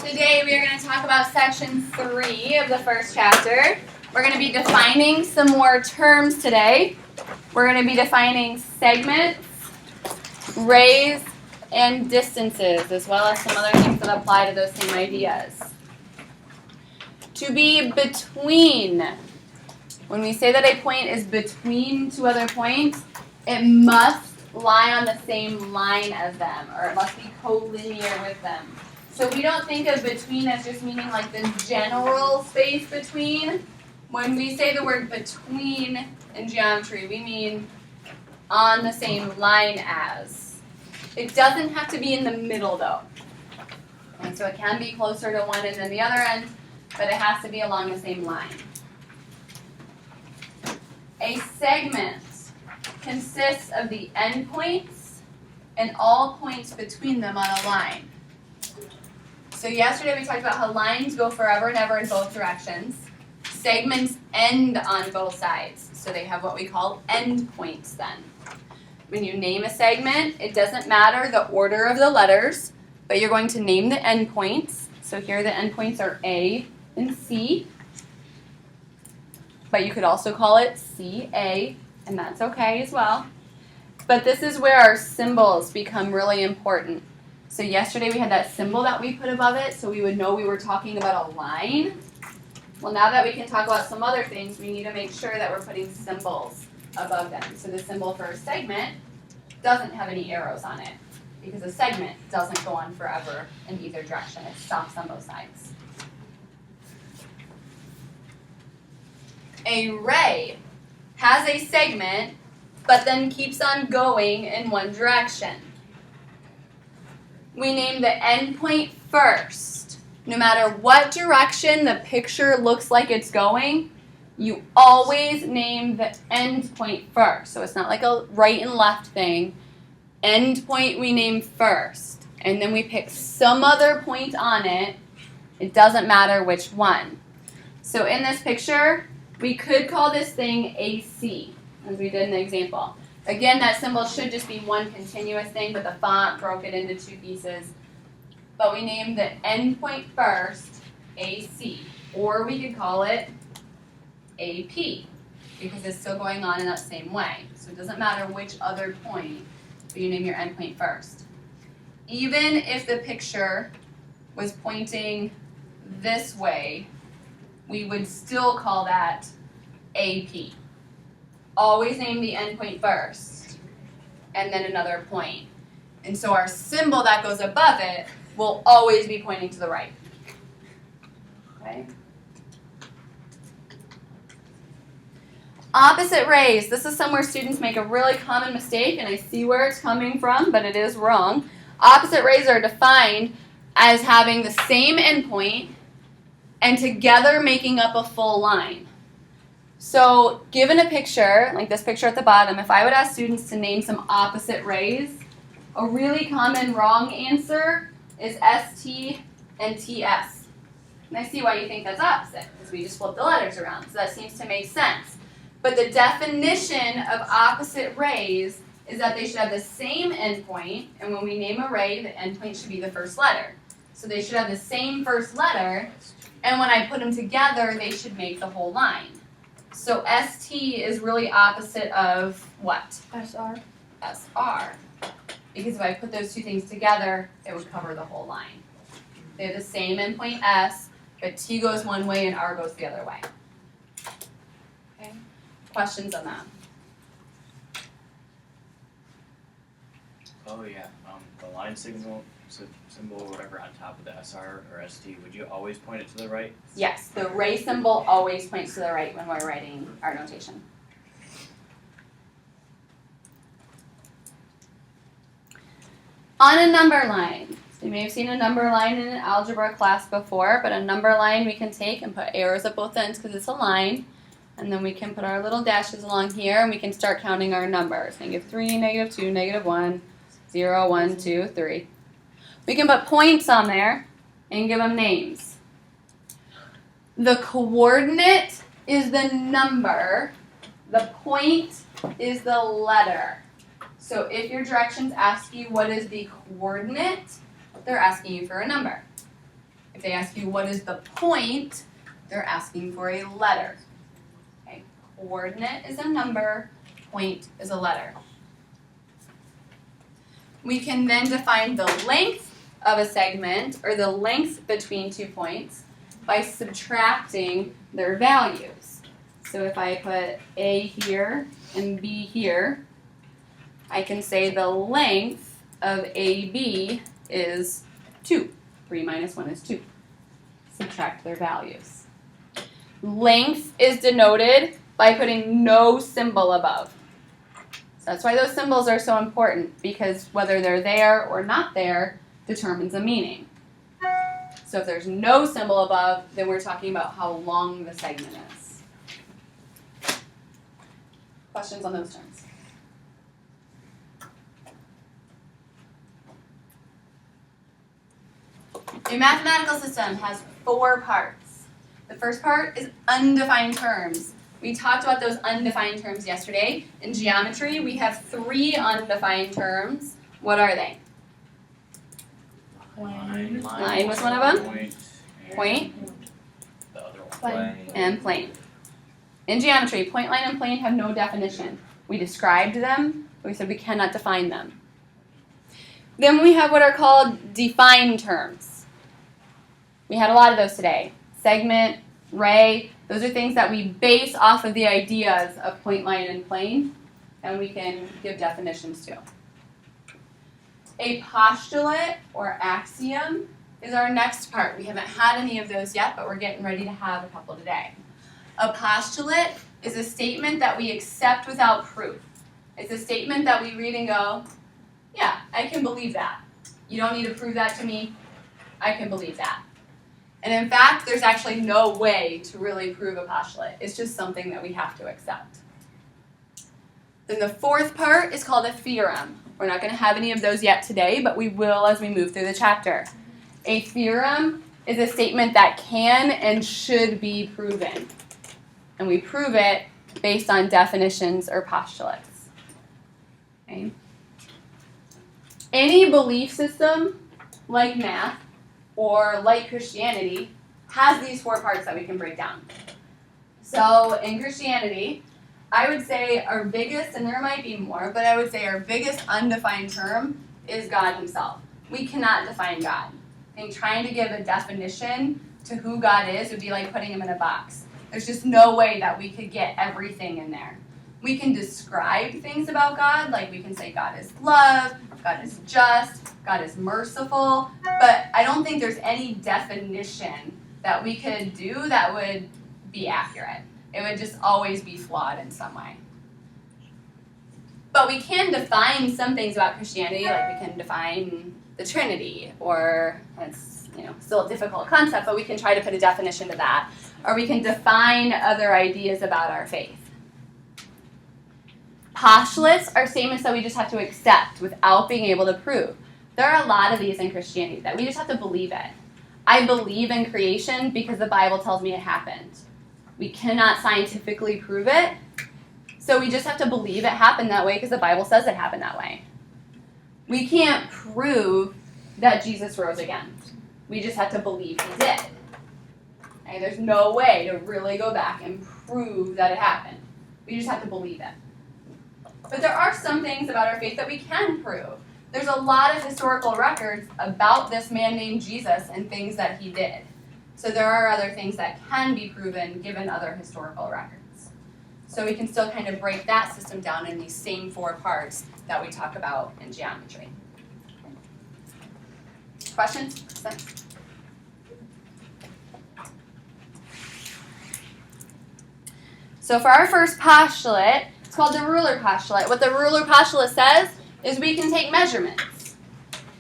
Today we are going to talk about section 3 of the first chapter. We're going to be defining some more terms today. We're going to be defining segments, rays, and distances, as well as some other things that apply to those same ideas. To be between. When we say that a point is between two other points, it must lie on the same line as them, or it must be collinear with them. So we don't think of between as just meaning like the general space between. When we say the word between in geometry, we mean on the same line as. It doesn't have to be in the middle though. And so it can be closer to one end than the other end, but it has to be along the same line. A segment consists of the endpoints and all points between them on a line. So yesterday we talked about how lines go forever and ever in both directions. Segments end on both sides, so they have what we call endpoints then. When you name a segment, it doesn't matter the order of the letters, but you're going to name the endpoints. So here the endpoints are A and C, but you could also call it CA, and that's okay as well. But this is where our symbols become really important. So yesterday we had that symbol that we put above it, so we would know we were talking about a line. Well, now that we can talk about some other things, we need to make sure that we're putting symbols above them. So the symbol for a segment doesn't have any arrows on it, because a segment doesn't go on forever in either direction. It stops on both sides. A ray has a segment, but then keeps on going in one direction. We name the endpoint first. No matter what direction the picture looks like it's going, you always name the endpoint first. So it's not like a right and left thing. Endpoint we name first, and then we pick some other point on it. It doesn't matter which one. So in this picture, we could call this thing AC, as we did in the example. Again, that symbol should just be one continuous thing, but the font broke it into two pieces. But we named the endpoint first, AC, or we could call it AP, because it's still going on in that same way. So it doesn't matter which other point, but you name your endpoint first. Even if the picture was pointing this way, we would still call that AP. Always name the endpoint first, and then another point. And so our symbol that goes above it will always be pointing to the right. Okay? Opposite rays. This is somewhere students make a really common mistake, and I see where it's coming from, but it is wrong. Opposite rays are defined as having the same endpoint and together making up a full line. So given a picture, like this picture at the bottom, if I would ask students to name some opposite rays, a really common wrong answer is ST and TS. And I see why you think that's opposite, because we just flip the letters around, so that seems to make sense. But the definition of opposite rays is that they should have the same endpoint, and when we name a ray, the endpoint should be the first letter. So they should have the same first letter, and when I put them together, they should make the whole line. So ST is really opposite of what? SR. SR. Because if I put those two things together, it would cover the whole line. They have the same endpoint S, but T goes one way and R goes the other way. Okay? Questions on that? Oh yeah, the line symbol or whatever on top of the SR or ST, would you always point it to the right? Yes, the ray symbol always points to the right when we're writing our notation. On a number line. So you may have seen a number line in an algebra class before, but a number line we can take and put arrows at both ends because it's a line. And then we can put our little dashes along here and we can start counting our numbers. -3, -2, -1, 0, 1, 2, 3. We can put points on there and give them names. The coordinate is the number. The point is the letter. So if your directions ask you what is the coordinate, they're asking you for a number. If they ask you what is the point, they're asking for a letter. Okay. Coordinate is a number, point is a letter. We can then define the length of a segment, or the length between 2 points, by subtracting their values. So if I put A here and B here, I can say the length of AB is 2. 3 minus 1 is 2. Subtract their values. Length is denoted by putting no symbol above. So that's why those symbols are so important, because whether they're there or not there determines a meaning. So if there's no symbol above, then we're talking about how long the segment is. Questions on those terms? A mathematical system has 4 parts. The first part is undefined terms. We talked about those undefined terms yesterday. In geometry, we have 3 undefined terms. What are they? Line was one of them. Point. The other one. Plane. And plane. In geometry, point, line, and plane have no definition. We described them, but we said we cannot define them. Then we have what are called defined terms. We had a lot of those today. Segment, ray, those are things that we base off of the ideas of point, line, and plane, and we can give definitions to. A postulate or axiom is our next part. We haven't had any of those yet, but we're getting ready to have a couple today. A postulate is a statement that we accept without proof. It's a statement that we read and go, yeah, I can believe that. You don't need to prove that to me. I can believe that. And in fact, there's actually no way to really prove a postulate. It's just something that we have to accept. Then the fourth part is called a theorem. We're not going to have any of those yet today, but we will as we move through the chapter. A theorem is a statement that can and should be proven. And we prove it based on definitions or postulates. Okay. Any belief system, like math or like Christianity, has these 4 parts that we can break down. So in Christianity, I would say our biggest, and there might be more, but I would say our biggest undefined term is God himself. We cannot define God. And trying to give a definition to who God is would be like putting him in a box. There's just no way that we could get everything in there. We can describe things about God, like we can say God is love, God is just, God is merciful, but I don't think there's any definition that we could do that would be accurate. It would just always be flawed in some way. But we can define some things about Christianity, like we can define the Trinity, or it's still a difficult concept, but we can try to put a definition to that. Or we can define other ideas about our faith. Postulates are statements that we just have to accept without being able to prove. There are a lot of these in Christianity that we just have to believe in. I believe in creation because the Bible tells me it happened. We cannot scientifically prove it, so we just have to believe it happened that way because the Bible says it happened that way. We can't prove that Jesus rose again. We just have to believe he did. Okay, there's no way to really go back and prove that it happened. We just have to believe it. But there are some things about our faith that we can prove. There's a lot of historical records about this man named Jesus and things that he did. So there are other things that can be proven given other historical records. So we can still kind of break that system down in these same 4 parts that we talk about in geometry. Questions? So for our first postulate, it's called the ruler postulate. What the ruler postulate says is we can take measurements.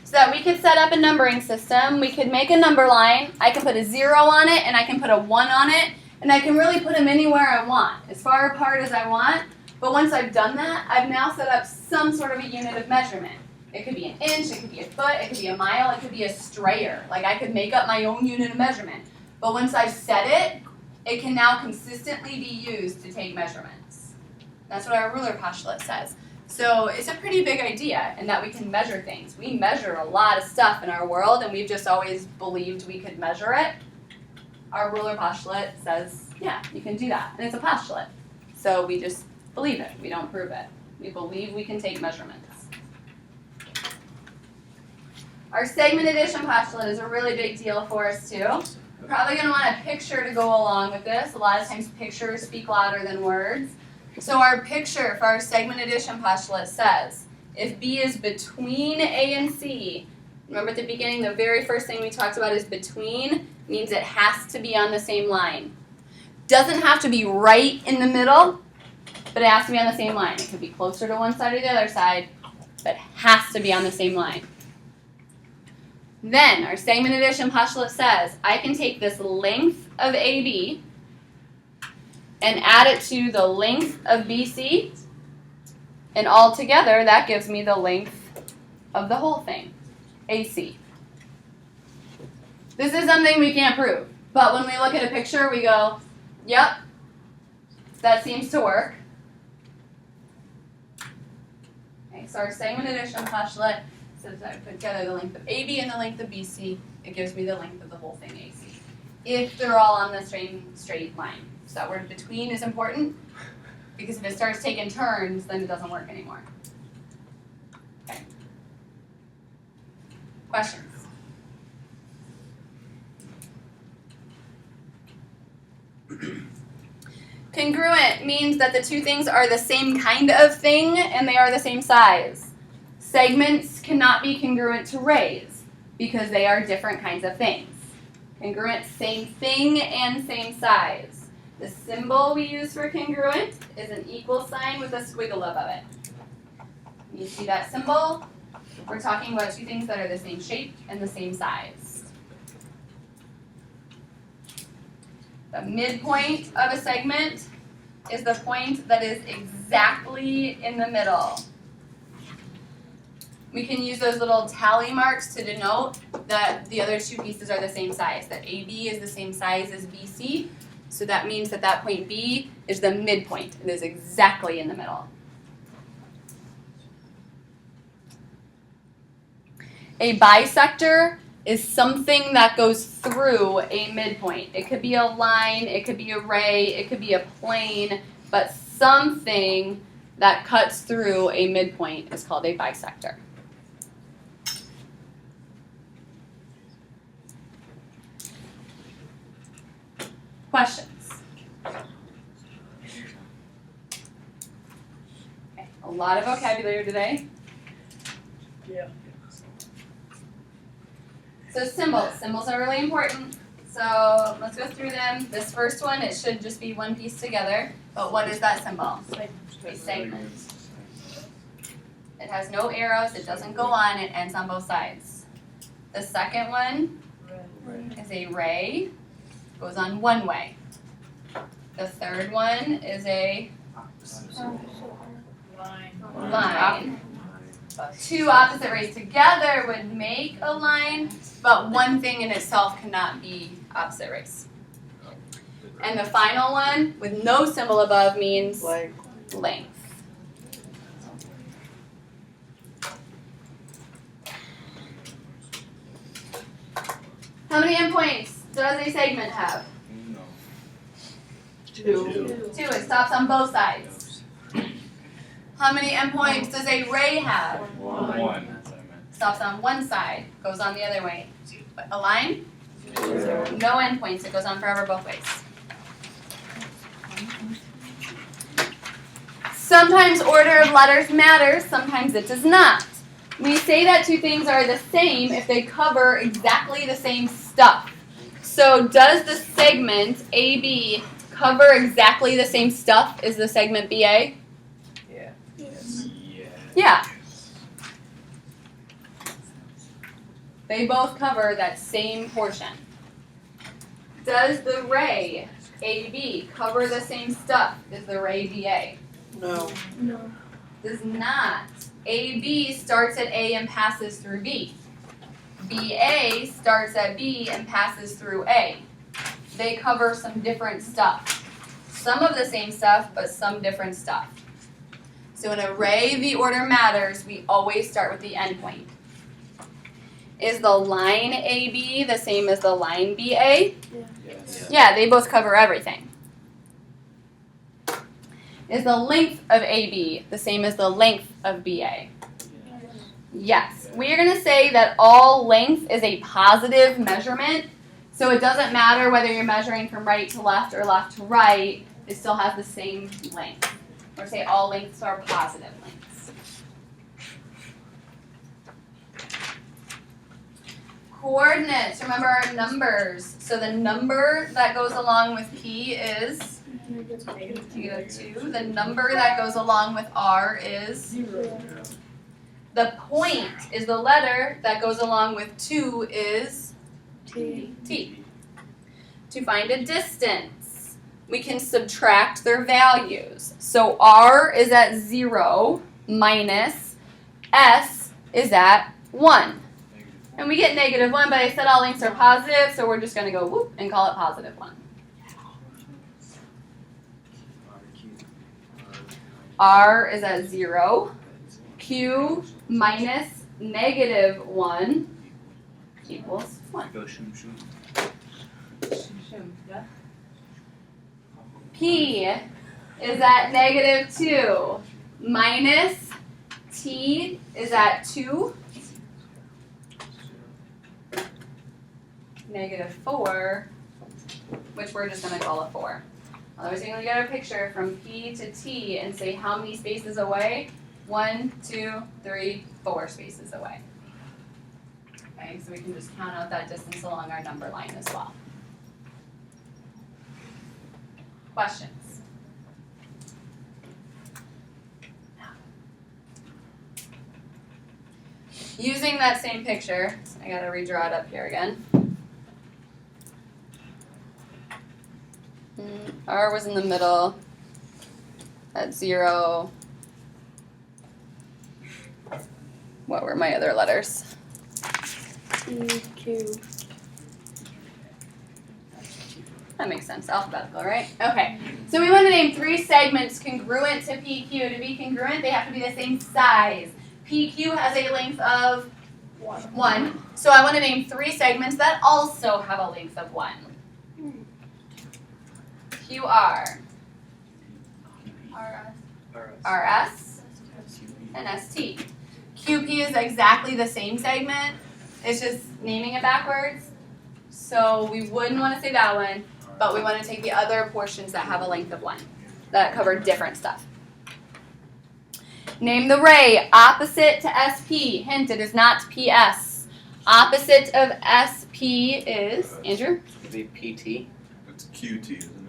So that we could set up a numbering system, we could make a number line, I can put a 0 on it, and I can put a 1 on it, and I can really put them anywhere I want, as far apart as I want. But once I've done that, I've now set up some sort of a unit of measurement. It could be an inch, it could be a foot, it could be a mile, it could be a strayer. Like I could make up my own unit of measurement. But once I've set it, it can now consistently be used to take measurements. That's what our ruler postulate says. So it's a pretty big idea in that we can measure things. We measure a lot of stuff in our world, and we've just always believed we could measure it. Our ruler postulate says, yeah, you can do that. And it's a postulate. So we just believe it. We don't prove it. We believe we can take measurements. Our segment addition postulate is a really big deal for us too. We're probably going to want a picture to go along with this. A lot of times pictures speak louder than words. So our picture for our segment addition postulate says, if B is between A and C, remember at the beginning, the very first thing we talked about is between, means it has to be on the same line. Doesn't have to be right in the middle, but it has to be on the same line. It could be closer to one side or the other side, but it has to be on the same line. Then our segment addition postulate says, I can take this length of AB and add it to the length of BC, and all together that gives me the length of the whole thing, AC. This is something we can't prove, but when we look at a picture we go, yep, that seems to work. Okay, so our segment addition postulate says that I put together the length of AB and the length of BC, it gives me the length of the whole thing AC, if they're all on the same straight line. So that word between is important, because if it starts taking turns, then it doesn't work anymore. Okay. Questions? Congruent means that the two things are the same kind of thing and they are the same size. Segments cannot be congruent to rays because they are different kinds of things. Congruent, same thing and same size. The symbol we use for congruent is an equal sign with a squiggle above it. You see that symbol? We're talking about two things that are the same shape and the same size. The midpoint of a segment is the point that is exactly in the middle. We can use those little tally marks to denote that the other two pieces are the same size, that AB is the same size as BC, so that means that that point B is the midpoint. It is exactly in the middle. A bisector is something that goes through a midpoint. It could be a line, it could be a ray, it could be a plane, but something that cuts through a midpoint is called a bisector. Questions? Okay, a lot of vocabulary today. Yeah. So symbols. Symbols are really important. So let's go through them. This first one, it should just be one piece together. But what is that symbol? A segment. It has no arrows. It doesn't go on. It ends on both sides. The second one is a ray. Goes on one way. The third one is a line. Two opposite rays together would make a line, but one thing in itself cannot be opposite rays. And the final one, with no symbol above, means length. How many endpoints does a segment have? Two. Two. It stops on both sides. How many endpoints does a ray have? One. That's what I meant. Stops on one side, goes on the other way. A line? No endpoints. It goes on forever both ways. Sometimes order of letters matters, sometimes it does not. We say that two things are the same if they cover exactly the same stuff. So does the segment AB cover exactly the same stuff as the segment BA? Yeah. Yeah. They both cover that same portion. Does the ray AB cover the same stuff as the ray BA? No. Does not. AB starts at A and passes through B. BA starts at B and passes through A. They cover some different stuff. Some of the same stuff, but some different stuff. So in array, the order matters. We always start with the endpoint. Is the line AB the same as the line BA? Yes. Yeah, they both cover everything. Is the length of AB the same as the length of BA? Yes. We are going to say that all length is a positive measurement. So it doesn't matter whether you're measuring from right to left or left to right. It still has the same length. Or say all lengths are positive lengths. Coordinates, remember our numbers. So the number that goes along with P is -2. The number that goes along with R is 0. the point is the letter that goes along with 2 is T. T. To find a distance, we can subtract their values. So R is at 0 minus S is at 1. And we get -1, but I said all lengths are positive, so we're just going to go whoop and call it +1. R is at 0. Q minus -1 equals 1. Go shoom shoom. P is at -2 minus T is at 2. -4, which we're just going to call it 4. Otherwise, you're going to get a picture from P to T and say how many spaces away? 1, 2, 3, 4 spaces away. Okay, so we can just count out that distance along our number line as well. Questions? Using that same picture, I gotta redraw it up here again. R was in the middle at 0. What were my other letters? E, Q. That makes sense. Alphabetical, right? Okay. So we want to name 3 segments congruent to PQ. To be congruent, they have to be the same size. PQ has a length of 1. So I want to name 3 segments that also have a length of 1. QR, RS, and ST. QP is exactly the same segment. It's just naming it backwards. So we wouldn't want to say that one, but we want to take the other portions that have a length of 1 that cover different stuff. Name the ray opposite to SP. Hint, it is not PS. Opposite of SP is, Andrew? Would be PT. It's QT, isn't it?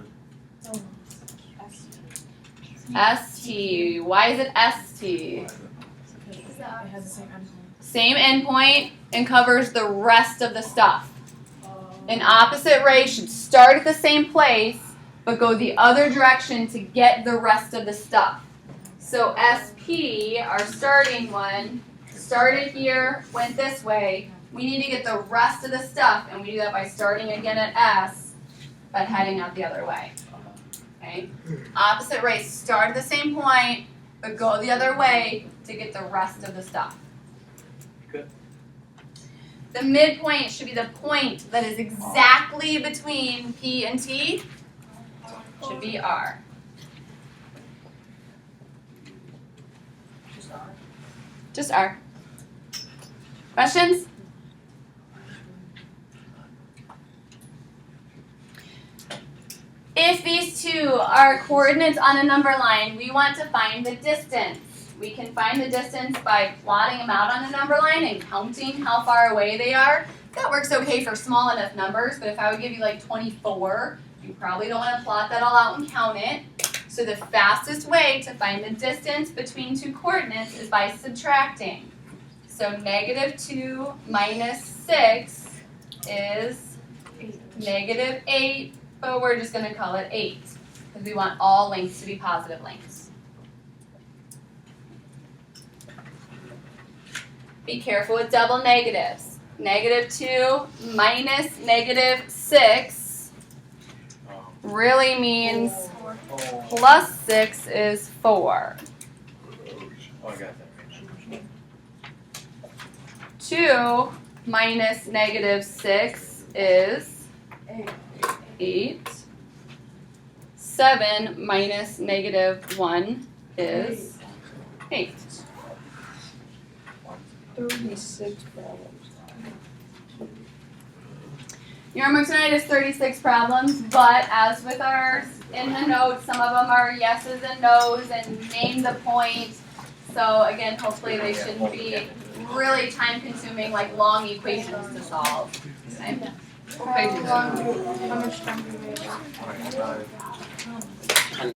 ST. Why is it ST? It has the same endpoint. Same endpoint and covers the rest of the stuff. An opposite ray should start at the same place, but go the other direction to get the rest of the stuff. So SP, our starting one, started here, went this way. We need to get the rest of the stuff, and we do that by starting again at S, but heading out the other way. Okay? Opposite rays start at the same point, but go the other way to get the rest of the stuff. Good. The midpoint should be the point that is exactly between P and T. Should be R. Just R. Questions? If these two are coordinates on a number line, we want to find the distance. We can find the distance by plotting them out on a number line and counting how far away they are. That works okay for small enough numbers, but if I would give you like 24, you probably don't want to plot that all out and count it. So the fastest way to find the distance between two coordinates is by subtracting. So -2 minus 6 is -8, but we're just going to call it 8 because we want all lengths to be positive lengths. Be careful with double negatives. -2 minus -6 really means +6 is 4. Oh, I got that right. 2 minus negative 6 is 8. 7 minus negative 1 is 8. 36 problems. Your homework tonight is 36 problems, but as with our in the notes, some of them are yeses and nos and name the point. So again, hopefully they shouldn't be really time consuming, like long equations to solve. Okay. How much time do we have?